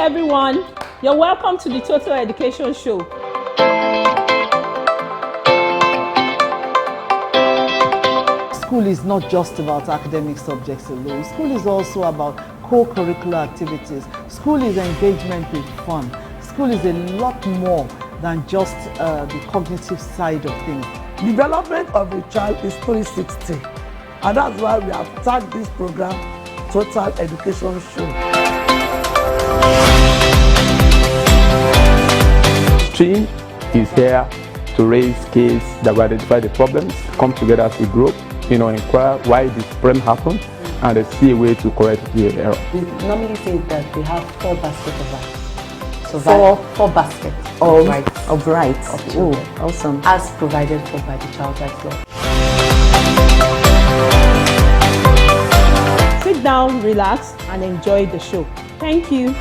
everyone. You're welcome to the Total Education Show. School is not just about academic subjects alone. School is also about co-curricular activities. School is engagement with fun. School is a lot more than just the cognitive side of things. Development of a child is 360, and that's why we have tagged this program Total Education Show. Stream is here to raise kids that will identify the problems, come together as a group, inquire why this problem happened, and see a way to correct the error. We normally say that we have 4 baskets of rice. So four baskets of rights. Oh, awesome. As provided for by the Child Rights Law. Sit down, relax, and enjoy the show. Thank you.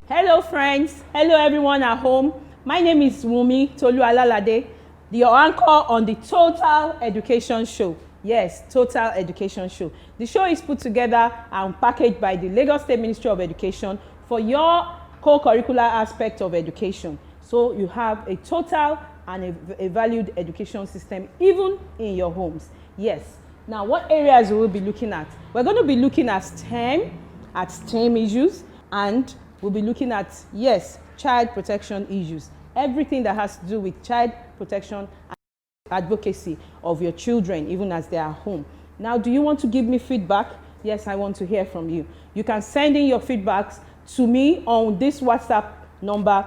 Hello friends, hello everyone at home. My name is Wumi Tolualalade, your anchor on the Total Education Show. Yes, Total Education Show. The show is put together and packaged by the Lagos State Ministry of Education for your co-curricular aspect of education. So you have a total and a valued education system even in your homes. Yes. Now, what areas we will be looking at? We're going to be looking at STEM issues, and we'll be looking at, yes, child protection issues. Everything that has to do with child protection and advocacy of your children, even as they are home. Now, do you want to give me feedback? Yes, I want to hear from you. You can send in your feedbacks to me on this WhatsApp number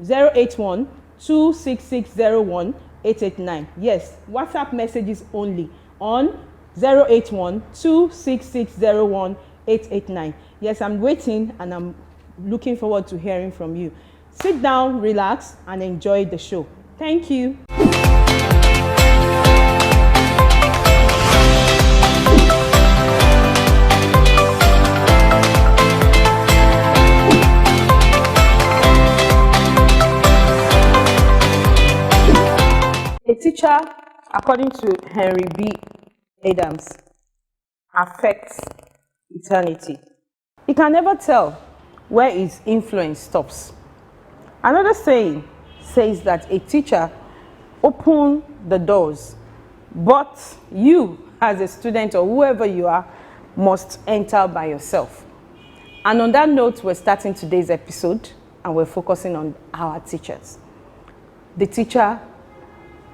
081-26601-889. Yes, WhatsApp messages only on 081-26601-889. Yes, I'm waiting and I'm looking forward to hearing from you. Sit down, relax, and enjoy the show. Thank you. A teacher, according to Henry B. Adams, affects eternity. He can never tell where his influence stops. Another saying says that a teacher opens the doors, but you, as a student or whoever you are, must enter by yourself. And on that note, we're starting today's episode, and we're focusing on our teachers. The teacher,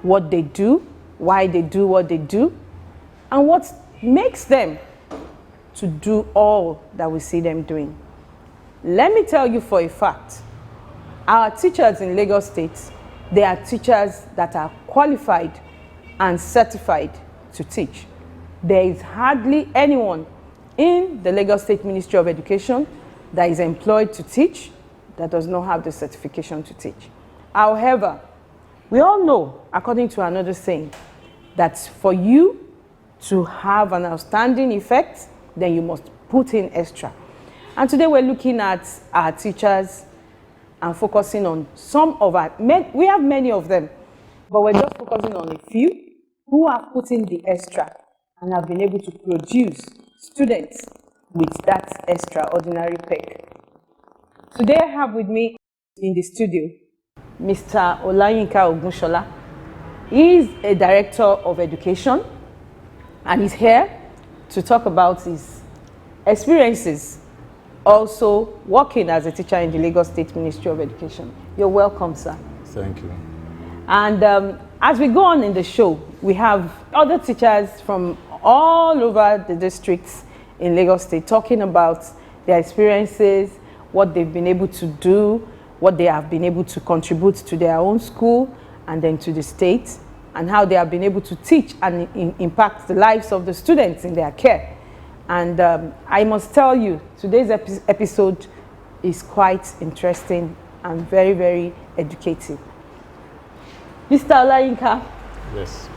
what they do, why they do what they do, and what makes them to do all that we see them doing. Let me tell you for a fact, our teachers in Lagos State, they are teachers that are qualified and certified to teach. There is hardly anyone in the Lagos State Ministry of Education that is employed to teach that does not have the certification to teach. However, we all know, according to another saying, that for you to have an outstanding effect, then you must put in extra. And today we're looking at our teachers and focusing on some of our, we have many of them, but we're just focusing on a few who have put in the extra and have been able to produce students with that extraordinary peg. Today I have with me in the studio Mr. Olayinka Ogunshola. He is a director of education and he's here to talk about his experiences also working as a teacher in the Lagos State Ministry of Education. You're welcome, sir. Thank you. And as we go on in the show, we have other teachers from all over the districts in Lagos State talking about their experiences, what they've been able to do, what they have been able to contribute to their own school and then to the state, and how they have been able to teach and impact the lives of the students in their care. And I must tell you, today's episode is quite interesting and very, very educative. Mr. Olayinka. Yes.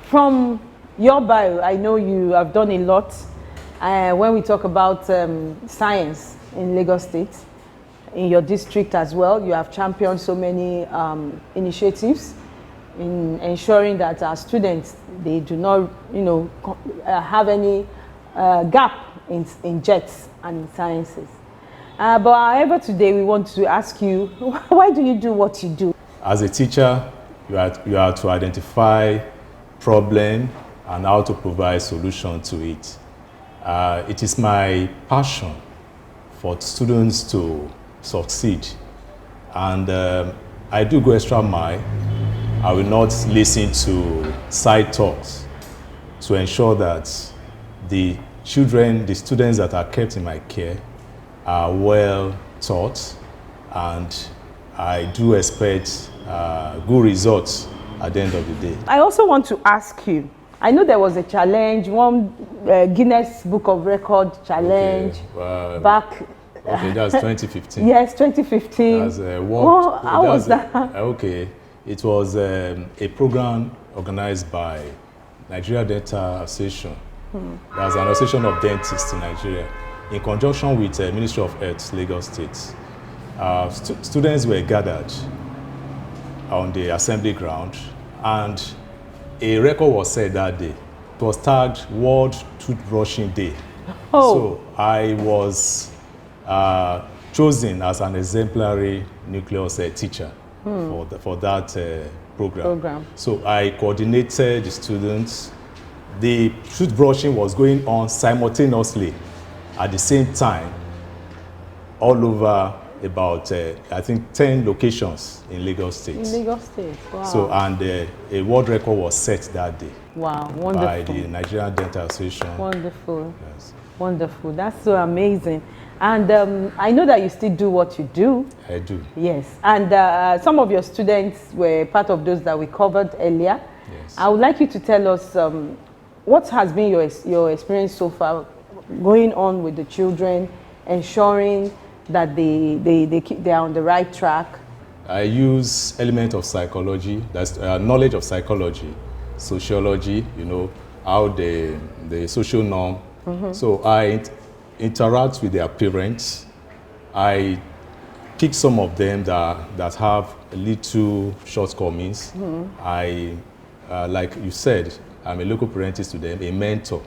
From your bio, I know you have done a lot when we talk about science in Lagos State. In your district as well, you have championed so many initiatives in ensuring that our students, they do not, have any gap in JETs and in sciences. But however, today we want to ask you, why do you do what you do? As a teacher, you are to identify problem and how to provide solution to it. It is my passion for students to succeed, and I do go extra mile. I will not listen to side talks to ensure that the students that are kept in my care are well taught, and I do expect good results at the end of the day. I also want to ask you, I know there was a challenge, one Guinness Book of Record challenge back. Okay, that's 2015. Yes, 2015. That's how was that? Okay, it was a program organized by Nigeria Dental Association. That's an association of dentists in Nigeria, in conjunction with Ministry of Health, Lagos State. Students were gathered on the assembly ground, and a record was set that day. It was tagged World Toothbrushing Day. Oh. So I was chosen as an exemplary nucleus teacher for that program. So I coordinated the students. The toothbrushing was going on simultaneously at the same time all over about, I think, 10 locations in Lagos State. In Lagos State, wow. So, and a world record was set that day. Wow, wonderful. By the Nigerian Dental Association. Wonderful. Yes. Wonderful. That's so amazing. And I know that you still do what you do. I do. Yes. And some of your students were part of those that we covered earlier. Yes. I would like you to tell us what has been your experience so far going on with the children, ensuring that they are on the right track. I use element of psychology, that's knowledge of psychology, sociology, how the social norm. So I interact with their parents. I pick some of them that have a little shortcomings. I, like you said, I'm a local parentis to them, a mentor.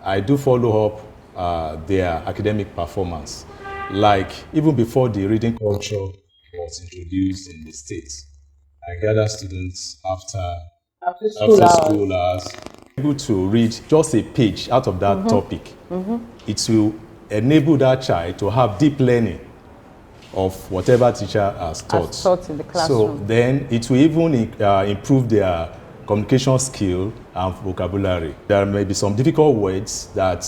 I do follow up their academic performance. Like even before the reading culture was introduced in the States, I gather students after school hours, able to read just a page out of that topic. It will enable that child to have deep learning of whatever teacher has taught. As taught in the classroom. So then it will even improve their communication skill and vocabulary. There may be some difficult words that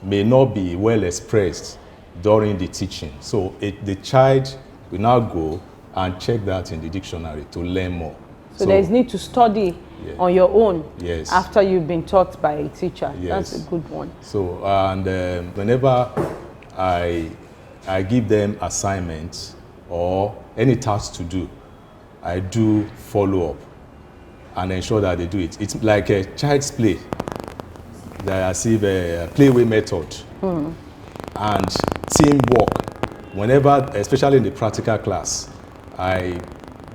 may not be well expressed during the teaching. So the child will now go and check that in the dictionary to learn more. So there is need to study on your own after you've been taught by a teacher. Yes. That's a good one. So, and whenever I give them assignments or any task to do, I do follow up and ensure that they do it. It's like a child's play. They receive a playway method and teamwork. Whenever, especially in the practical class, I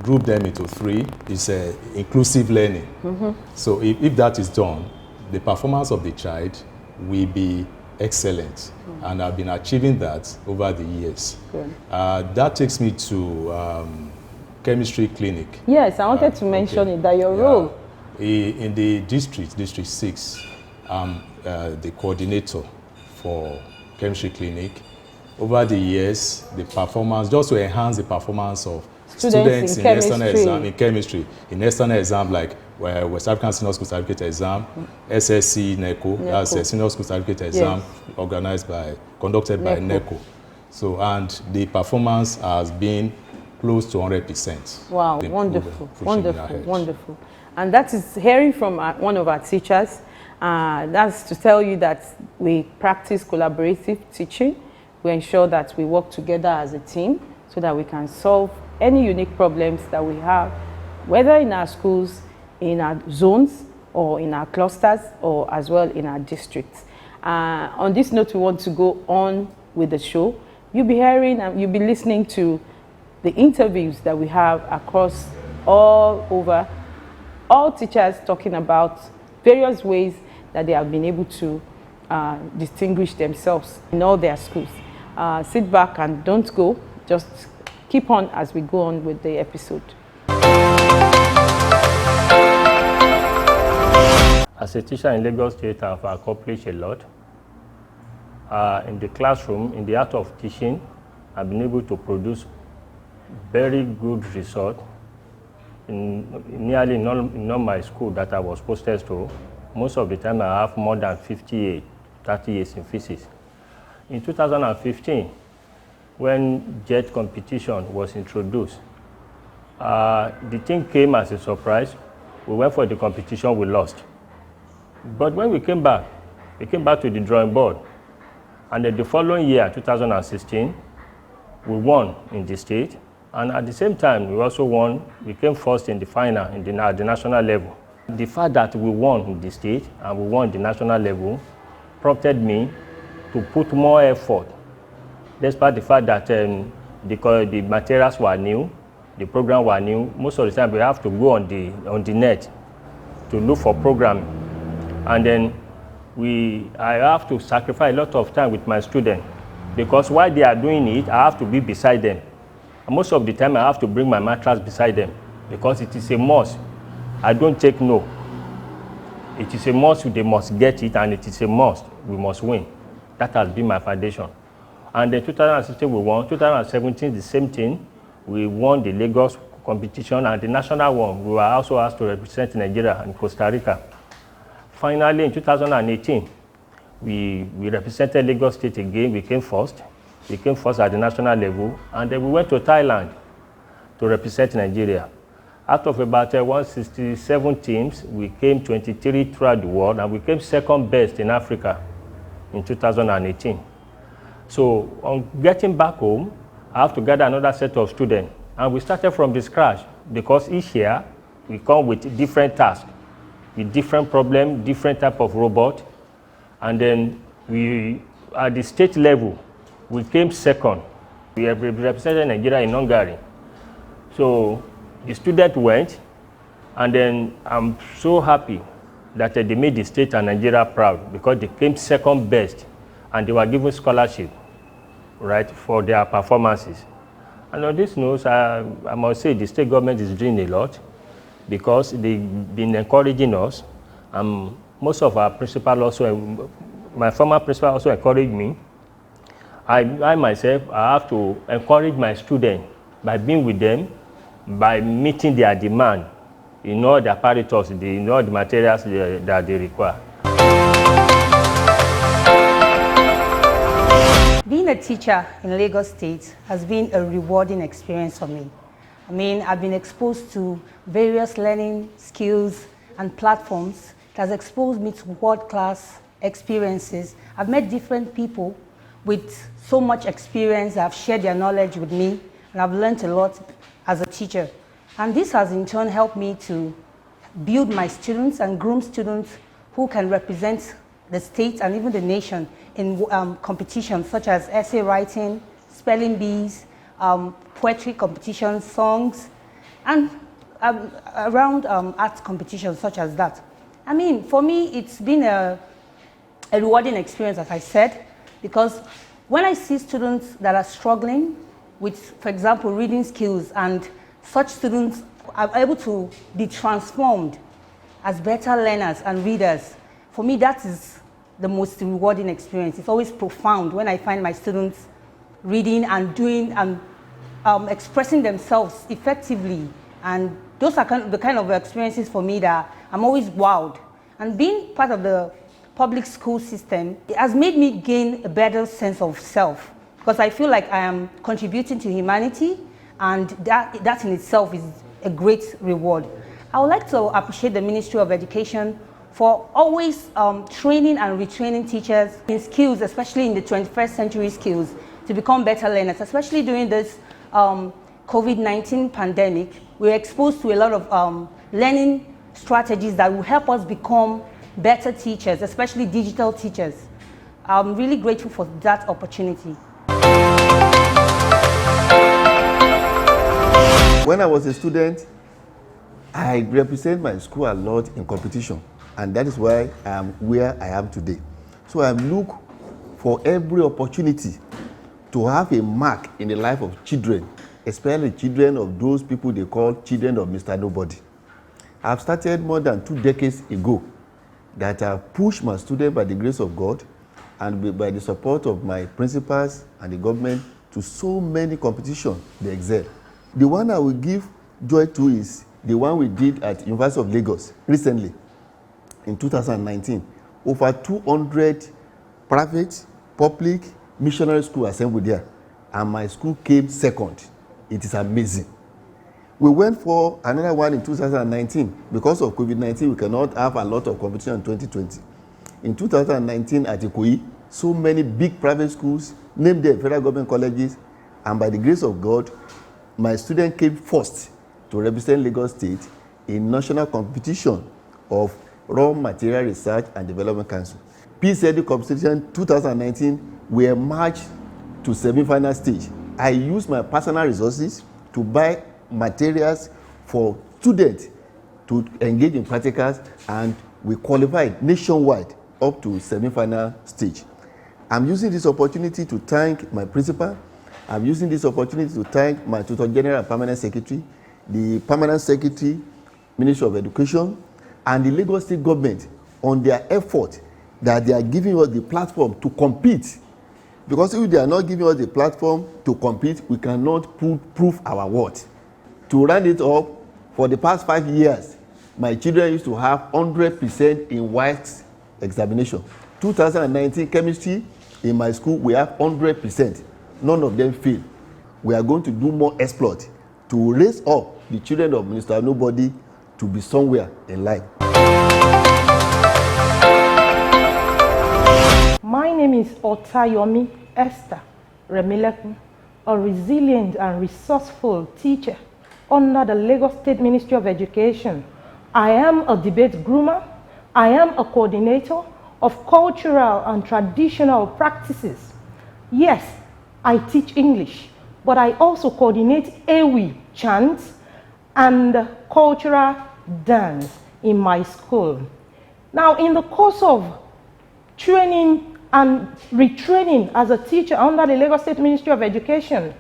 group them into three. It's inclusive learning. So if that is done, the performance of the child will be excellent. And I've been achieving that over the years. That takes me to chemistry clinic. Yes, I wanted to mention it, that your role. In the district 6, I'm the coordinator for chemistry clinic. Over the years, the performance, just to enhance the performance of students in external exam, in chemistry, in external exam like West African Senior School Certificate Exam, SSC NECO, that's a Senior School Certificate Exam conducted by NECO. So, and the performance has been close to 100%. Wow, wonderful, wonderful, wonderful. And that is hearing from one of our teachers. That's to tell you that we practice collaborative teaching. We ensure that we work together as a team so that we can solve any unique problems that we have, whether in our schools, in our zones, or in our clusters, or as well in our districts. On this note, we want to go on with the show. You'll be hearing and you'll be listening to the interviews that we have across all over, all teachers talking about various ways that they have been able to distinguish themselves in all their schools. Sit back and don't go, just keep on as we go on with the episode. As a teacher in Lagos State, I've accomplished a lot. In the classroom, in the art of teaching, I've been able to produce very good results in nearly in all my school that I was posted to. Most of the time I have more than 30 years in physics. In 2015, when JET competition was introduced, the thing came as a surprise. We went for the competition, we lost. But when we came back to the drawing board. And then the following year, 2016, we won in the state. And at the same time, we also won, we came first in the final at the national level. The fact that we won in the state and we won the national level prompted me to put more effort, despite the fact that the materials were new, the program were new. Most of the time, we have to go on the net to look for programming. And then I have to sacrifice a lot of time with my students because while they are doing it, I have to be beside them. And most of the time, I have to bring my mattress beside them because it is a must. I don't take no. It is a must, they must get it, and it is a must, we must win. That has been my foundation. And in 2016, we won. 2017, the same thing. We won the Lagos competition, and the national one, we were also asked to represent Nigeria and Costa Rica. Finally, in 2018, we represented Lagos State again. We came first. We came first at the national level. And then we went to Thailand to represent Nigeria. Out of about 167 teams, we came 23 throughout the world, and we came second best in Africa in 2018. So on getting back home, I have to gather another set of students. And we started from the scratch because each year we come with different tasks, with different problems, different type of robot. And then we, at the state level, we came second. We have represented Nigeria in Hungary. So the student went, and then I'm so happy that they made the state and Nigeria proud because they came second best, and they were given scholarship, right, for their performances. And on this note, I must say the state government is doing a lot because they've been encouraging us. Most of our principal also, my former principal also encouraged me. I myself, I have to encourage my students by being with them, by meeting their demand in all the apparatus, in all the materials that they require. Being a teacher in Lagos State has been a rewarding experience for me. I mean, I've been exposed to various learning skills and platforms that has exposed me to world-class experiences. I've met different people with so much experience that have shared their knowledge with me, and I've learned a lot as a teacher. And this has in turn helped me to build my students and groom students who can represent the state and even the nation in competitions such as essay writing, spelling bees, poetry competitions, songs, and around art competitions such as that. I mean, for me, it's been a rewarding experience, as I said, because when I see students that are struggling with, for example, reading skills, and such students are able to be transformed as better learners and readers, for me, that is the most rewarding experience. It's always profound when I find my students reading and doing and expressing themselves effectively. And those are the kind of experiences for me that I'm always wowed. And being part of the public school system, it has made me gain a better sense of self, because I feel like I am contributing to humanity, and that in itself is a great reward. I would like to appreciate the Ministry of Education for always training and retraining teachers in skills, especially in the 21st century skills, to become better learners, especially during this COVID-19 pandemic. We're exposed to a lot of learning strategies that will help us become better teachers, especially digital teachers. I'm really grateful for that opportunity. When I was a student, I represent my school a lot in competition, and that is why I am where I am today. So I look for every opportunity to have a mark in the life of children, especially children of those people they call children of Mr. Nobody. I've started more than 2 decades ago that I've pushed my students by the grace of God and by the support of my principals and the government to so many competitions they excel. The one I will give joy to is the one we did at University of Lagos recently in 2019. Over 200 private, public, missionary schools assembled there, and my school came second. It is amazing. We went for another one in 2019. Because of COVID-19, we cannot have a lot of competition in 2020. In 2019 at Ikoyi, so many big private schools, named them federal government colleges, and by the grace of God, my student came first to represent Lagos State in national competition of Raw Material Research and Development Council. PCED competition 2019, we emerged to semi-final stage. I used my personal resources to buy materials for students to engage in practicals, and we qualified nationwide up to semi-final stage. I'm using this opportunity to thank my principal. I'm using this opportunity to thank my Tutor General and Permanent Secretary, the Permanent Secretary, Ministry of Education, and the Lagos State government on their effort that they are giving us the platform to compete. Because if they are not giving us the platform to compete, we cannot prove our worth. To round it up, for the past 5 years, my children used to have 100% in WAEC examination. 2019 chemistry in my school, we have 100%. None of them fail. We are going to do more exploit to raise up the children of Mr. Nobody to be somewhere in life. My name is Otayomi Esther Remilekun, a resilient and resourceful teacher under the Lagos State Ministry of Education. I am a debate groomer. I am a coordinator of cultural and traditional practices. Yes, I teach English, but I also coordinate Ewi chants and cultural dance in my school. Now, in the course of training and retraining as a teacher under the Lagos State Ministry of Education,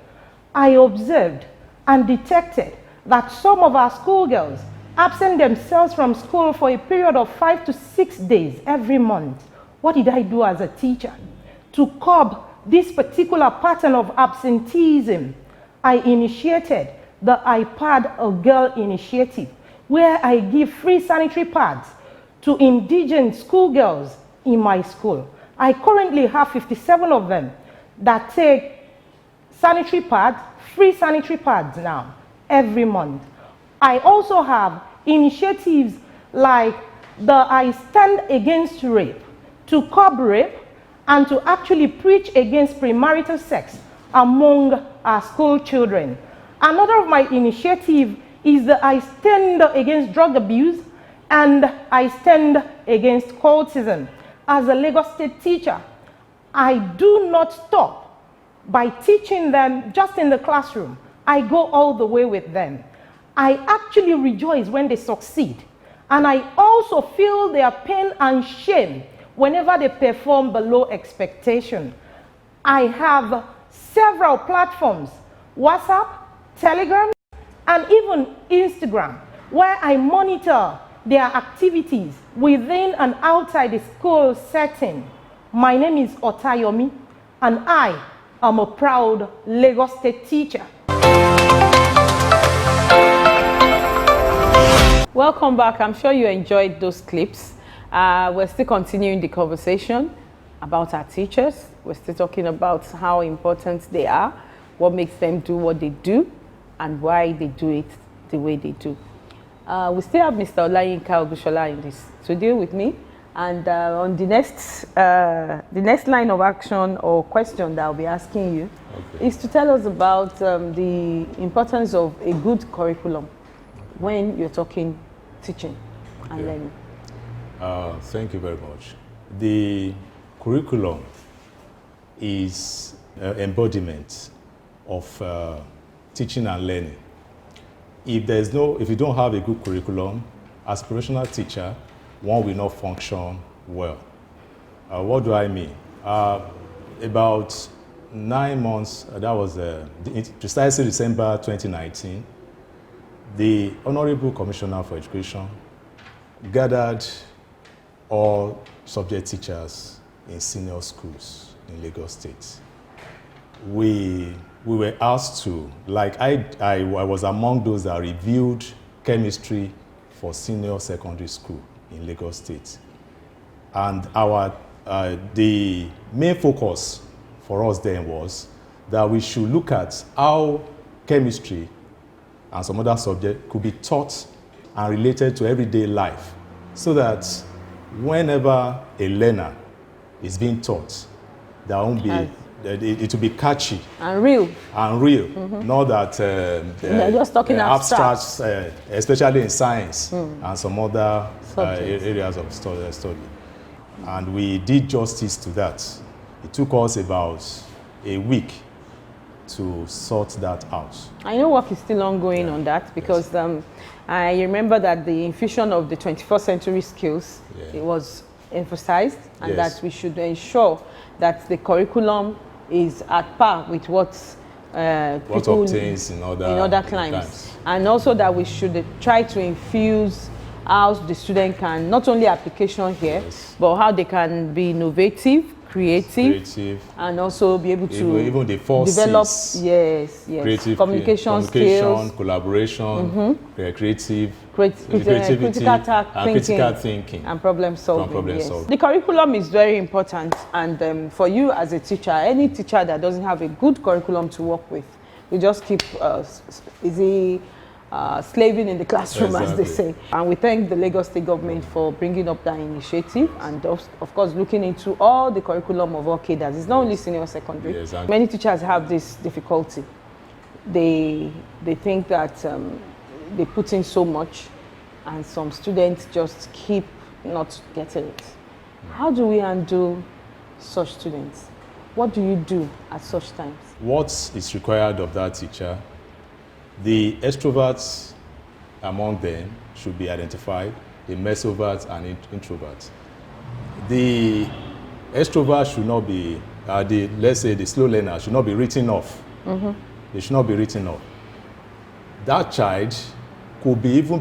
I observed and detected that some of our schoolgirls absent themselves from school for a period of 5 to 6 days every month. What did I do as a teacher to curb this particular pattern of absenteeism? I initiated the I Pad a Girl initiative, where I give free sanitary pads to indigent schoolgirls in my school. I currently have 57 of them that take sanitary pads, free sanitary pads now, every month. I also have initiatives like the I Stand Against Rape, to curb rape and to actually preach against premarital sex among our school children. Another of my initiatives is the I Stand Against Drug Abuse and I Stand Against Cultism. As a Lagos State teacher, I do not stop by teaching them just in the classroom. I go all the way with them. I actually rejoice when they succeed. And I also feel their pain and shame whenever they perform below expectation. I have several platforms, WhatsApp, Telegram, and even Instagram, where I monitor their activities within and outside the school setting. My name is Otayomi, and I am a proud Lagos State teacher. Welcome back. I'm sure you enjoyed those clips. We're still continuing the conversation about our teachers. We're still talking about how important they are, what makes them do what they do, and why they do it the way they do. We still have Mr. Olayinka Ogushola in this studio with me, and on the next line of action or question that I'll be asking you is to tell us about the importance of a good curriculum when you're talking teaching and learning. Thank you very much. The curriculum is embodiment of teaching and learning. if you don't have a good curriculum, as a professional teacher, one will not function well. What do I mean? About 9 months, that was precisely December 2019, the Honorable Commissioner for Education gathered all subject teachers in senior schools in Lagos State. We were asked to, like I was among those that reviewed chemistry for senior secondary school in Lagos State. And the main focus for us then was that we should look at how chemistry and some other subjects could be taught and related to everyday life, so that whenever a learner is being taught, there won't be it will be catchy and real. Not that they're just talking abstracts, especially in science and some other areas of study. And we did justice to that. It took us about a week to sort that out. I know work is still ongoing on that, because I remember that the infusion of the 21st century skills, it was emphasized, and that we should ensure that the curriculum is at par with what people obtains in other climes. And also that we should try to infuse how the student can, not only application here, but how they can be innovative, creative, and also be able to even the develop creative, communication skills, collaboration, creativity, critical thinking and problem solving. The curriculum is very important, and for you as a teacher, any teacher that doesn't have a good curriculum to work with, we just keep slaving in the classroom, as they say. And we thank the Lagos State government for bringing up that initiative, and of course looking into all the curriculum of all cadres. It's not only senior secondary. Many teachers have this difficulty. They think that they put in so much, and some students just keep not getting it. How do we undo such students? What do you do at such times? What is required of that teacher? The extroverts among them should be identified, the mesoverts and introverts. The extroverts should not be, let's say the slow learners should not be written off. They should not be written off. That child could be better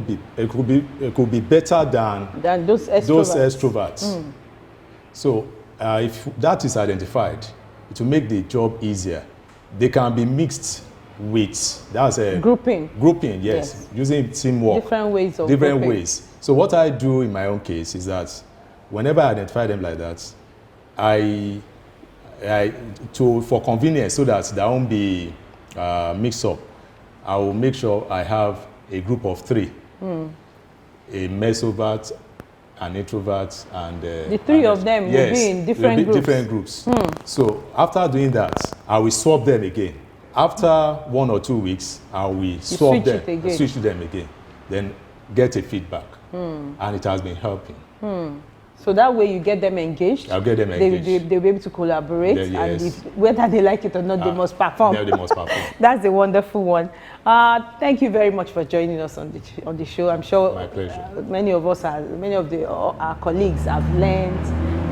than those extroverts. So if that is identified, it will make the job easier. They can be mixed with, that's a grouping, yes, using teamwork, different ways of different ways. So what I do in my own case is that whenever I identify them like that, for convenience, so that there won't be mix up, I will make sure I have a group of 3, a mesovert, an introvert, and the 3 of them will be in different groups. So after doing that, I will swap them again. After 1 or 2 weeks, I will switch them again, then get a feedback, and it has been helping. So that way you get them engaged. I'll get them engaged. They'll be able to collaborate, and whether they like it or not, they must perform. They must perform. That's a wonderful one. Thank you very much for joining us on the show. I'm sure my pleasure. Many of our colleagues have learned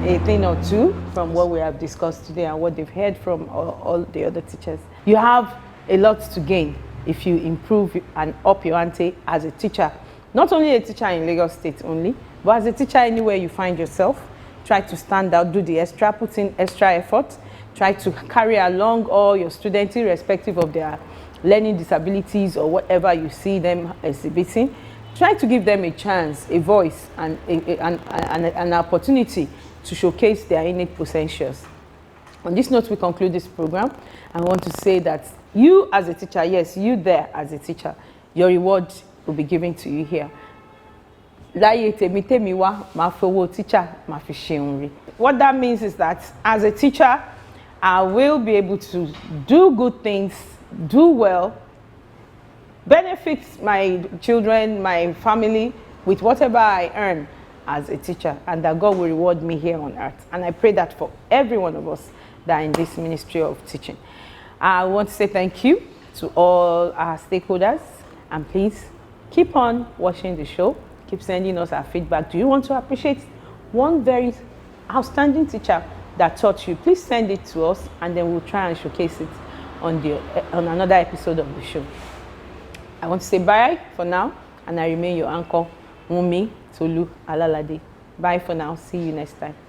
a thing or two from what we have discussed today and what they've heard from all the other teachers. You have a lot to gain if you improve and up your ante as a teacher. Not only a teacher in Lagos State only, but as a teacher anywhere you find yourself. Try to stand out, do the extra, put in extra effort. Try to carry along all your students, irrespective of their learning disabilities or whatever you see them exhibiting. Try to give them a chance, a voice, and an opportunity to showcase their innate potentials. On this note, we conclude this program. I want to say that you as a teacher, yes, you there as a teacher, your reward will be given to you here. What that means is that as a teacher, I will be able to do good things, do well, benefit my children, my family with whatever I earn as a teacher, and that God will reward me here on earth. And I pray that for every one of us that are in this ministry of teaching. I want to say thank you to all our stakeholders. And please keep on watching the show. Keep sending us our feedback. Do you want to appreciate one very outstanding teacher that taught you? Please send it to us, and then we'll try and showcase it on another episode of the show. I want to say bye for now, and I remain your anchor, Wunmi Tolu Alalade. Bye for now. See you next time.